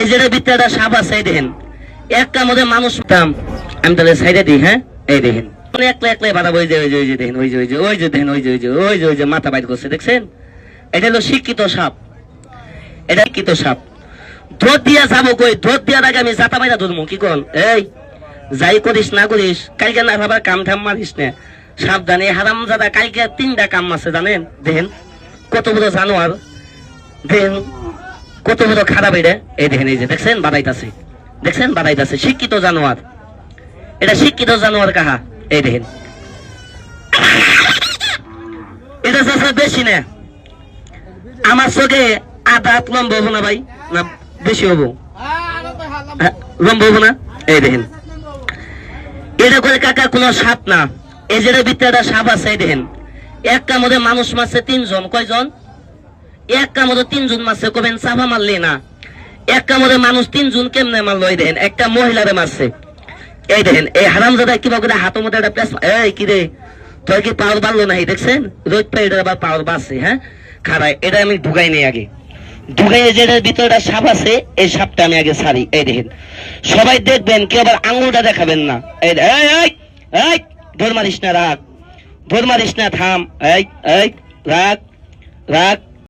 এই যে ভিতরে সাপ আছে এই দেখেন, একটা মধ্যে মানুষ আমি তাহলে সাইডে দিই। হ্যাঁ এই দেখেন একলা একলাই বাধা বই যে ওই যে দেখেন ওই যে ওই যে ওই যে দেখেন ওই যে ওই যে ওই যে ওই যে মাথা বাইর করছে দেখছেন। এটা হলো শিক্ষিত সাপ, এটা শিক্ষিত সাপ। ধর দিয়া যাবো কই, ধর দেওয়ার আগে আমি জাতা বাইরা ধরবো কি কন। এই যাই করিস না করিস কালকে না ভাবার কাম ঠাম মারিস না, সাবধানে হারাম জাদা। কালকে 3টা কাম আছে জানেন, দেখেন কত বড় জানোয়ার, দেখেন কত বড় খারাপ। এটা এই দেখেন এই যে দেখছেন বাদাইতাছে, দেখছেন বাদাইতাছে, শিক্ষিত জানোয়ার। এটা শিক্ষিত জানোয়ার কাহা এই দেখেন। এটা চাষা বেশি না, আমার চোখে আধা হাত লম্ব হবো না ভাই, না বেশি হবো, লম্ব হবো না। এই দেখেন এটা করে কাকা কোন সাপ না, এই যে ভিতরে সাপ আছে এই দেখেন। একটা মধ্যে মানুষ মারছে 3 জন, কয়জন? একটা মধ্যে 3 জন মারছে, কবেন চাপা মারলে না। একটা মধ্যে মানুষ 3 জন কেমনে মারলো এই দেখেন, একটা মহিলারে মারছে এই দেখেন। এই হারামজাদা কিবা করে হাতের মধ্যে একটা প্লেস, এই কি রে তোর কি পাওয়ার বাড়লো নাই দেখছেন, রোদ পাই এটা আবার পাওয়ার বাড়ছে। হ্যাঁ খারাই, এটা আমি ঢুকাই নেই আগে, ঢুকাই যেটার ভিতরে সাপ আছে এই সাপটা আমি আগে ছাড়ি। এই দেখেন সবাই দেখবেন, কেউ আবার আঙুলটা দেখাবেন না। এই এই ধর মারিস না, রাখ, ধর মারিস না, থাম, এই এই রাখ রাখ।